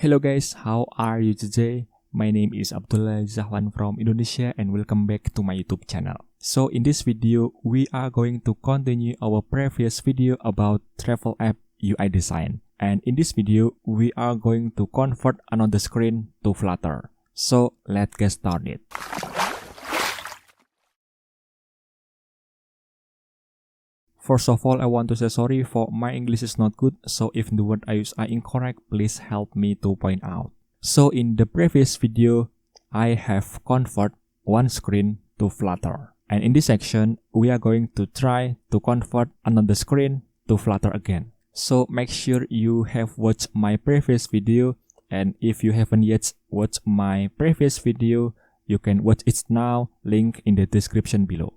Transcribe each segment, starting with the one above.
Hello guys, how are you today? My name is Abdul Ahwan from Indonesia and welcome back to my YouTube channel. So in this video, we are going to continue our previous video about travel app UI design. And in this video, we are going to convert another screen to Flutter. So let's get started. First of all, I want to say sorry for my English is not good, so if the word I use are incorrect, please help me to point out. So in the previous video, I have convert one screen to Flutter. And in this section, we are going to try to convert another screen to Flutter again. So make sure you have watched my previous video, and if you haven't yet watched my previous video, you can watch it now, link in the description below.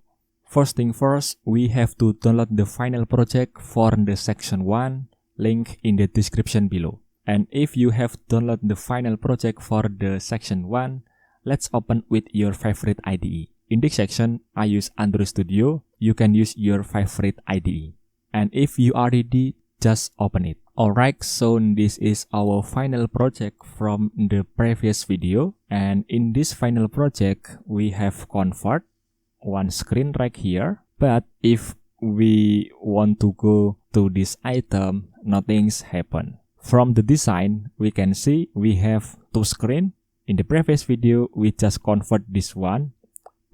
First thing first, we have to download the final project for the section 1, link in the description below. And if you have downloaded the final project for the section 1, let's open with your favorite IDE. In this section, I use Android Studio. You can use your favorite IDE. And if you are ready, just open it. Alright, so this is our final project from the previous video. And in this final project, we have convert one screen right here, but if we want to go to this item, nothing's happen. From the design, we can see we have two screens. In the previous video, we just convert this one,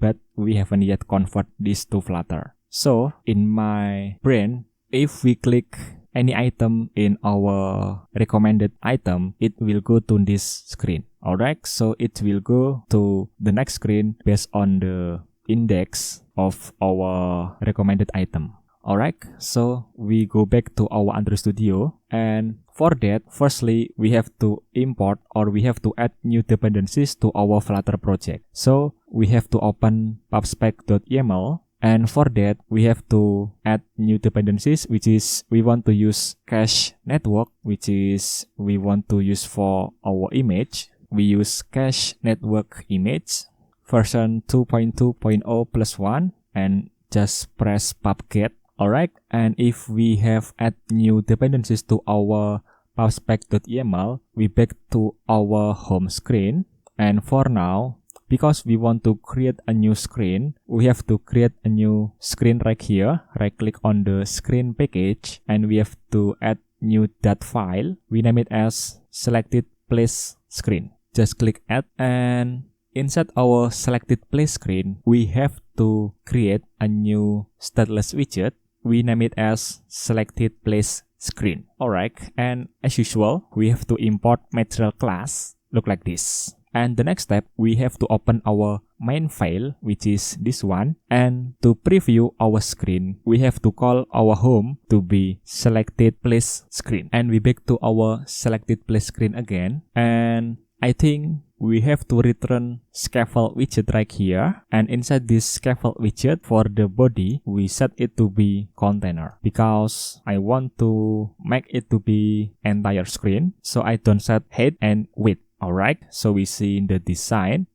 but we haven't yet convert this to Flutter. So in my brain, if we click any item in our recommended item, it will go to this screen. Alright, so it will go to the next screen based on the index of our recommended item. Alright, so we go back to our Android Studio, and for that, firstly, we have to import or we have to add new dependencies to our Flutter project. So we have to open pubspec.yaml, and for that, we have to add new dependencies, which is we want to use cache network, which is we want to use for our image. We use cache network image version 2.2.0+1 and just press pubget. Alright, and if we have add new dependencies to our pubspec.yaml, we back to our home screen. And for now, because we want to create a new screen, we have to create a new screen right here. Right click on the screen package and we have to add new .dat file. We name it as selected place screen. Just click add, and inside our selected place screen, we have to create a new stateless widget. We name it as selected place screen. Alright, and as usual, we have to import material class. Look like this. And the next step, we have to open our main file, which is this one. And to preview our screen, we have to call our home to be selected place screen. And we back to our selected place screen again. And I think we have to return scaffold widget right here, and inside this scaffold widget for the body, we set it to be container because I want to make it to be entire screen, so I don't set height and width. Alright, so we see in the design.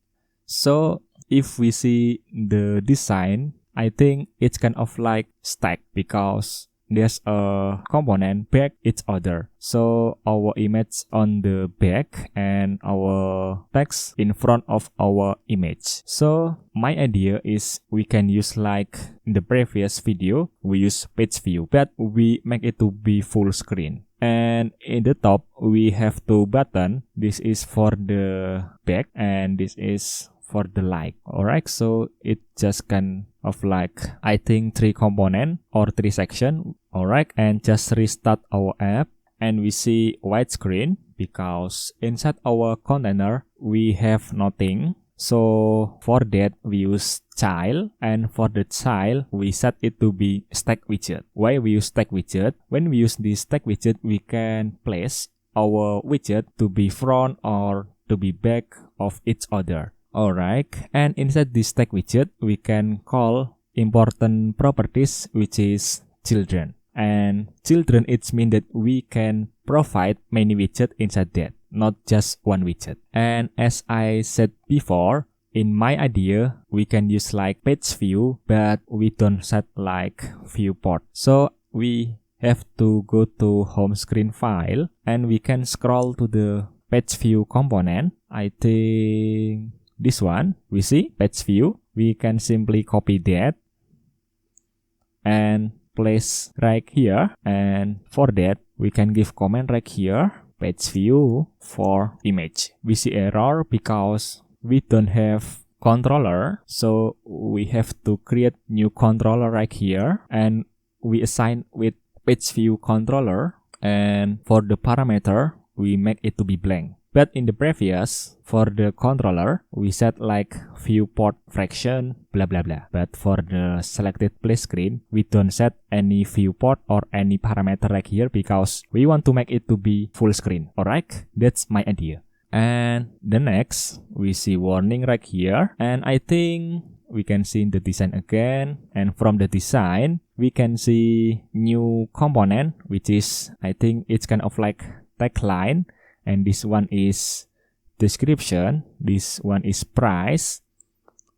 So if we see the design, I think it's kind of like stack because there's a component back each other. So our image on the back and our text in front of our image. So my idea is we can use like in the previous video, we use page view, but we make it to be full screen. And in the top, we have two buttons. This is for the back and this is for the like. Alright, so it just kind of like I think 3 component or 3 section. Alright, and just restart our app and we see white screen because inside our container we have nothing. So for that we use child, and for the child we set it to be stack widget. Why we use stack widget? When we use this stack widget, we can place our widget to be front or to be back of each other. Alright, and inside this stack widget, we can call important properties, which is children. And children, it means that we can provide many widgets inside that, not just one widget. And as I said before, in my idea, we can use like page view, but we don't set like viewport. So we have to go to home screen file and we can scroll to the page view component. I think this one, we see page view. We can simply copy that and place right here, and for that we can give command right here, page view for image. We see error because we don't have controller, so we have to create new controller right here, and we assign with page view controller, and for the parameter we make it to be blank. But in the previous, for the controller, we set like viewport fraction, blah blah blah. But for the selected play screen, we don't set any viewport or any parameter right here because we want to make it to be full screen. Alright, that's my idea. And the next, we see warning right here. And I think we can see in the design again. And from the design, we can see new component, which is, I think it's kind of like tagline. And this one is description, this one is price,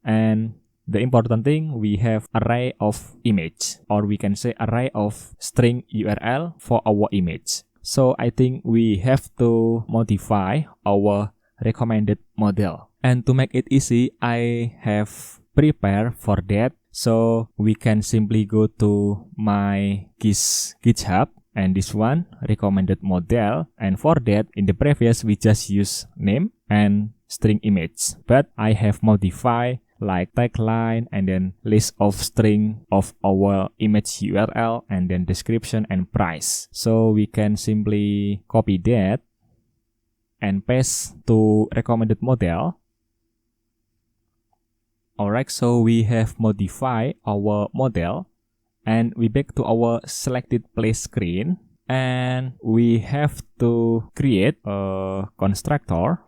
and the important thing, we have array of image, or we can say array of string URL for our image. So I think we have to modify our recommended model, and to make it easy, I have prepared for that. So we can simply go to my GitHub. And this one, recommended model. And for that, in the previous, we just use name and string image. But I have modified like tagline and then list of string of our image URL and then description and price. So we can simply copy that and paste to recommended model. Alright, so we have modified our model. And we back to our selected play screen, and we have to create a constructor.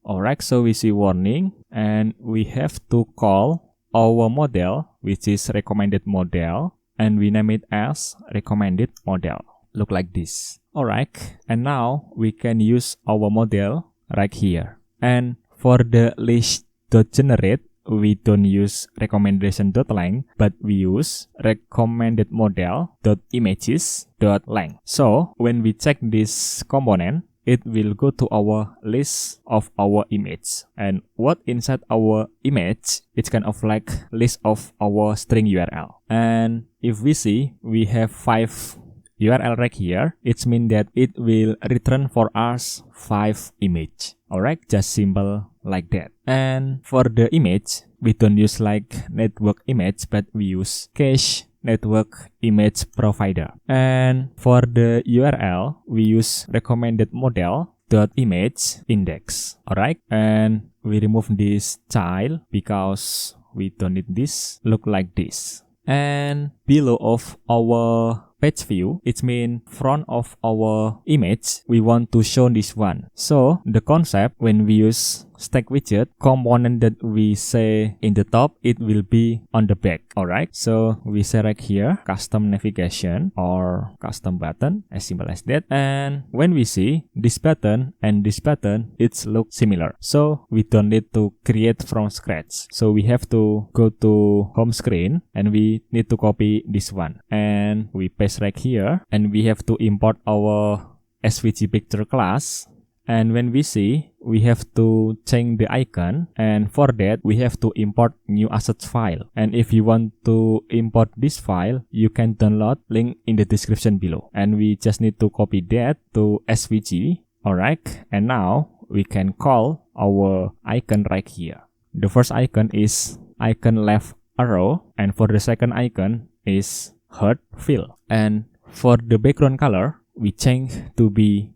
Alright, so we see warning, and we have to call our model, which is recommended model, and we name it as recommended model. Look like this. Alright, and now we can use our model right here. And for the list.generate, we don't use recommendation.length, but we use recommended model.images.length. So when we check this component, it will go to our list of our image. And what inside our image, it's kind of like list of our string URL. And if we see, we have 5 URL right here, it means that it will return for us 5 image. Alright, just simple like that. And for the image, we don't use like network image, but we use cache network image provider. And for the URL, we use recommended model.image index. Alright, and we remove this child because we don't need this. Look like this. And below of our page view, it means front of our image, we want to show this one. So the concept, when we use stack widget, component that we say in the top, it will be on the back. Alright, so we say right here, custom navigation or custom button, as simple as that. And when we see this button and this button, it looks similar. So we don't need to create from scratch. So we have to go to home screen and we need to copy this one. And we paste right here, and we have to import our SVG picture class. And when we see, we have to change the icon, and for that we have to import new assets file. And if you want to import this file, you can download, link in the description below. And we just need to copy that to SVG. Alright, and now we can call our icon right here. The first icon is icon left arrow, and for the second icon is heart fill. And for the background color, we change to be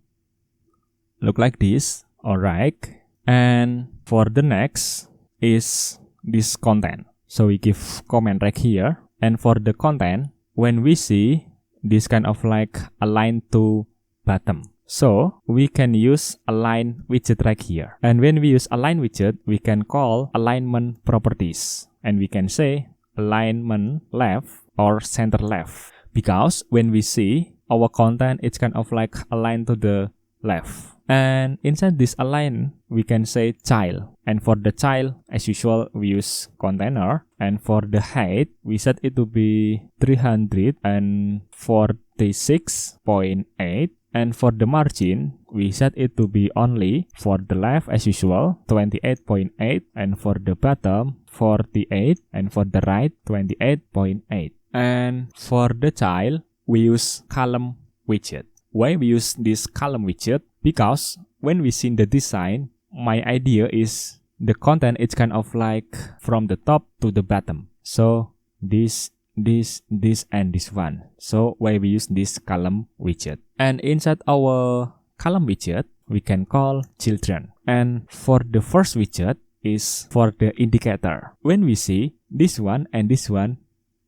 look like this. Alright, and for the next is this content. So we give comment right here, and for the content, when we see this kind of like align to bottom, so we can use align widget right here. And when we use align widget, we can call alignment properties, and we can say alignment left or center left, because when we see our content, it's kind of like aligned to the left. And inside this align, we can say child. And for the child, as usual, we use container. And for the height, we set it to be 346.8. And for the margin, we set it to be only for the left as usual 28.8, and for the bottom 48, and for the right 28.8. And for the child, we use column widget. Why we use this column widget? Because when we see the design, my idea is the content is kind of like from the top to the bottom. So this, and this one. So why we use this column widget. And inside our column widget, we can call children. And for the first widget is for the indicator. When we see this one and this one,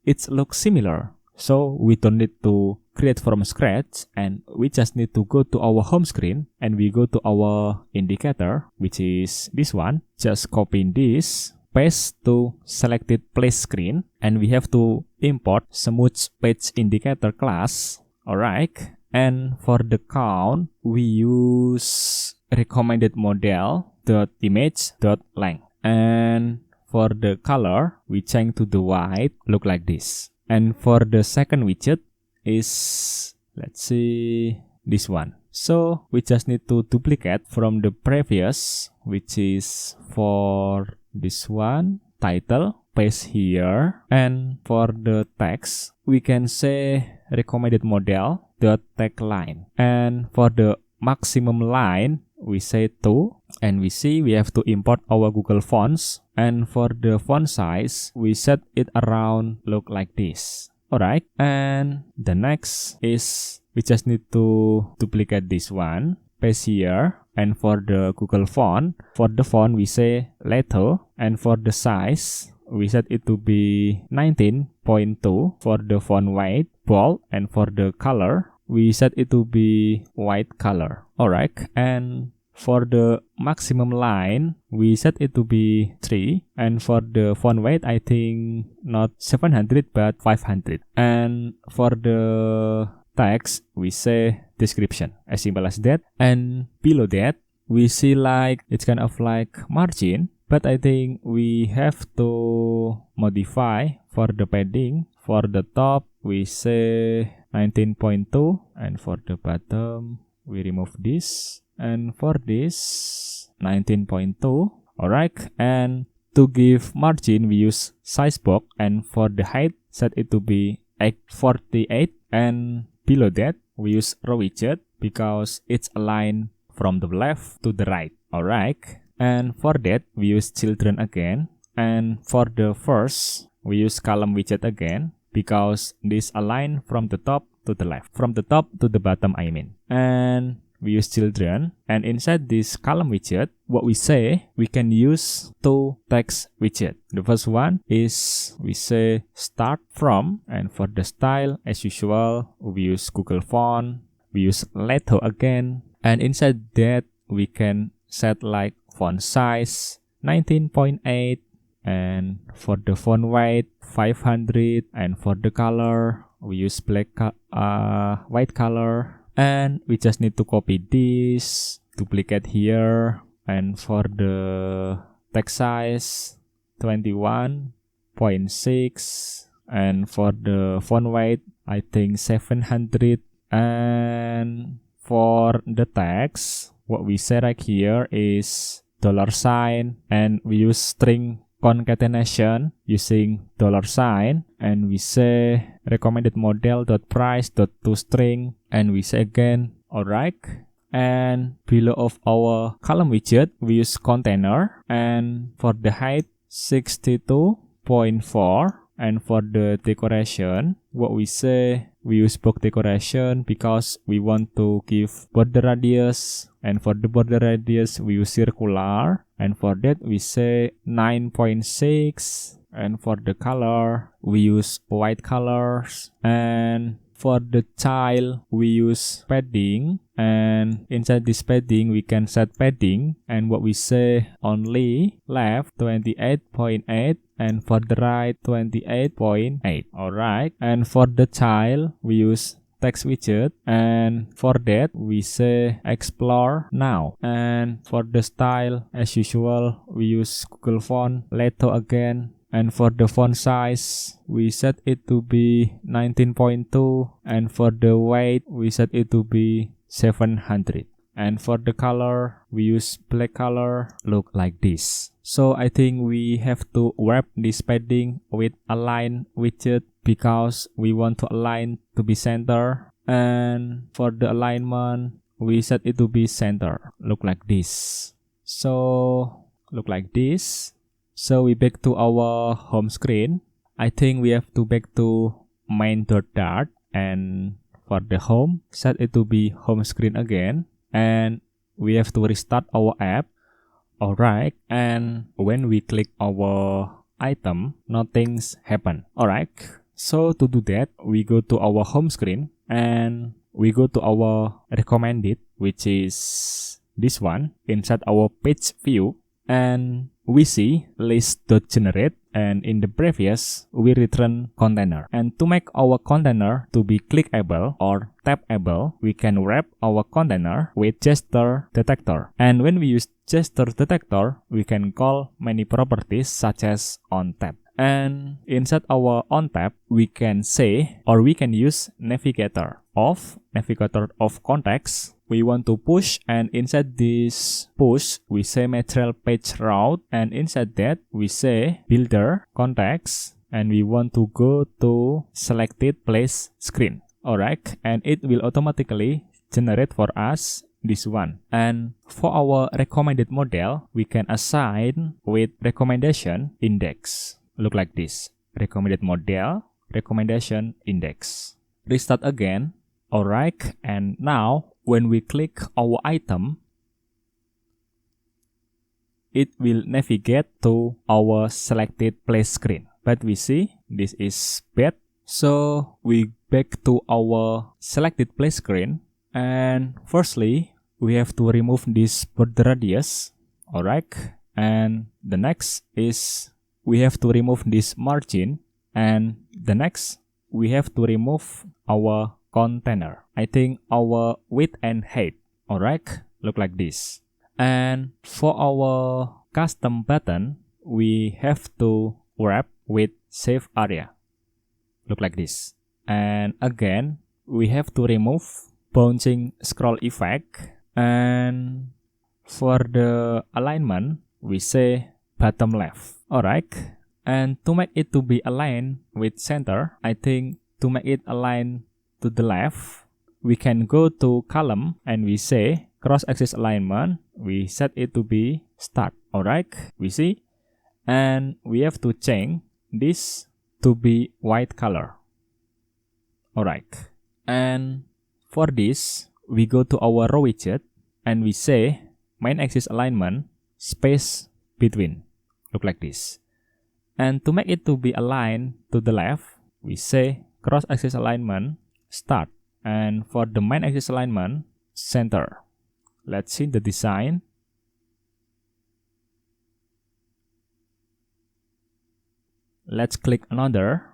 it looks similar. So we don't need to create from scratch, and we just need to go to our home screen and we go to our indicator, which is this one. Just copy this, paste to selected place screen, and we have to import smooth page indicator class. Alright, and for the count, we use recommended model.image.length. And for the color, we change to the white, look like this. And for the second widget is, let's see, this one. So we just need to duplicate from the previous, which is for this one, title, paste here. And for the text, we can say recommended model dot tagline. And for the maximum line, we say 2. And we see we have to import our Google Fonts. And for the font size, we set it around look like this. Alright, and the next is we just need to duplicate this one, paste here. And for the Google font, for the font we say letter. And for the size, we set it to be 19.2 for the font weight, bold. And for the color, we set it to be white color. Alright, and for the maximum line, we set it to be 3. And for the font weight, I think not 700 but 500. And for the text, we say description, as simple as that. And below that, we see like it's kind of like margin, but I think we have to modify for the padding. For the top, we say 19.2, and for the bottom, we remove this. And for this 19.2. Alright, and to give margin we use size box, and for the height set it to be 48. And below that we use row widget because it's aligned from the left to the right. Alright, and for that we use children again. And for the first we use column widget again because this align from the top to the left, from the top to the bottom I mean. And we use children, and inside this column widget, what we say, we can use two text widget. The first one is we say start from, and for the style, as usual, we use Google font, we use letter again, and inside that we can set like font size 19.8, and for the font weight 500, and for the color we use white color. And we just need to copy this, duplicate here, and for the text size 21.6, and for the font weight I think 700. And for the text, what we say right here is $sign, and we use string concatenation using $sign, and we say recommended model.price.toString, and we say again alright. And below of our column widget we use container, and for the height 62.4. And for the decoration, what we say, we use box decoration because we want to give border radius, and for the border radius we use circular, and for that we say 9.6. And for the color we use white colors. And for the child we use padding, and inside this padding we can set padding, and what we say only left 28.8, and for the right 28.8. Alright, and for the child we use text widget, and for that we say explore now. And for the style, as usual, we use Google font, Leto again. And for the font size, we set it to be 19.2, and for the weight, we set it to be 700. And for the color, we use black color, look like this. So I think we have to wrap this padding with align widget because we want to align to be center. And for the alignment, we set it to be center, look like this. So look like this. So we back to our home screen. I think we have to back to main.dart, and for the home, set it to be home screen again. And we have to restart our app. Alright, and when we click our item, nothing's happen. Alright, so to do that, we go to our home screen and we go to our recommended, which is this one, inside our page view, and we see list.generate, and in the previous we return container. And to make our container to be clickable or tappable, we can wrap our container with gesture detector. And when we use gesture detector, we can call many properties such as onTap. And inside our onTap, we can say, or we can use navigator of context. We want to push, and inside this push, we say material page route, and inside that, we say builder context, and we want to go to selected place screen. Alright, and it will automatically generate for us this one. And for our recommended model, we can assign with recommendation index. Look like this. Recommended model, recommendation index. Restart again. Alright, and now when we click our item, it will navigate to our selected place screen. But we see this is bad. So we back to our selected place screen, and firstly we have to remove this border radius. Alright, and the next is we have to remove this margin, and the next we have to remove our container. I think our width and height. Alright, look like this. And for our custom button, we have to wrap with save area. Look like this. And again, we have to remove bouncing scroll effect. And for the alignment, we say bottom left. Alright, and to make it to be aligned with center, I think to make it align to the left, we can go to column and we say cross-axis alignment. We set it to be start. Alright, we see, and we have to change this to be white color. Alright, and for this, we go to our row widget and we say main axis alignment space between. Look like this. And to make it to be aligned to the left, we say cross-axis alignment start, and for the main axis alignment center. Let's see the design. Let's click another.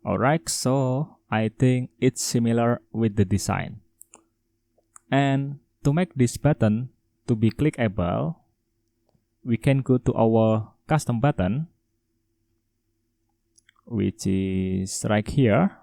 Alright, so I think it's similar with the design. And to make this button to be clickable, we can go to our custom button, which is right here.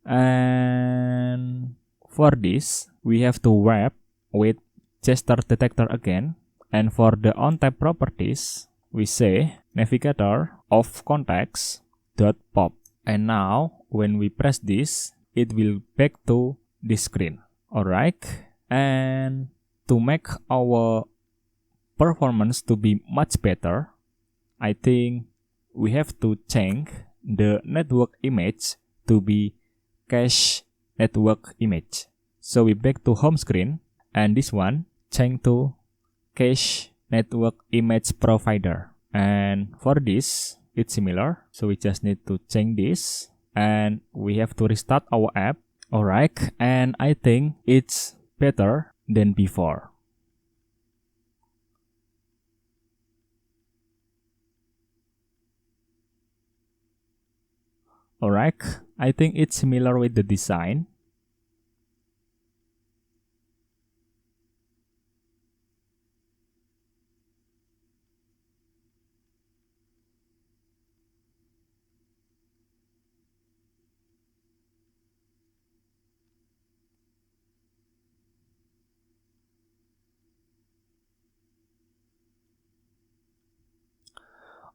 And for this, we have to wrap with gesture detector again. And for the on-tap properties, we say navigator of context dot pop. And now when we press this, it will back to this screen. Alright, and to make our performance to be much better, I think we have to change the network image to be cache network image. So we back to home screen, and this one change to cache network image provider. And for this, it's similar. So we just need to change this, and we have to restart our app. Alright, and I think it's better than before. Alright, I think it's similar with the design.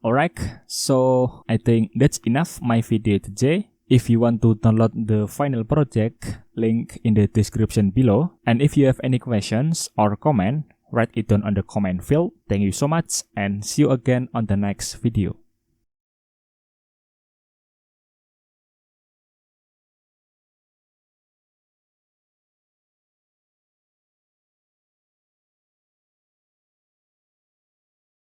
Alright, so I think that's enough my video today. If you want to download the final project, link in the description below. And if you have any questions or comment, write it down on the comment field. Thank you so much, and see you again on the next video.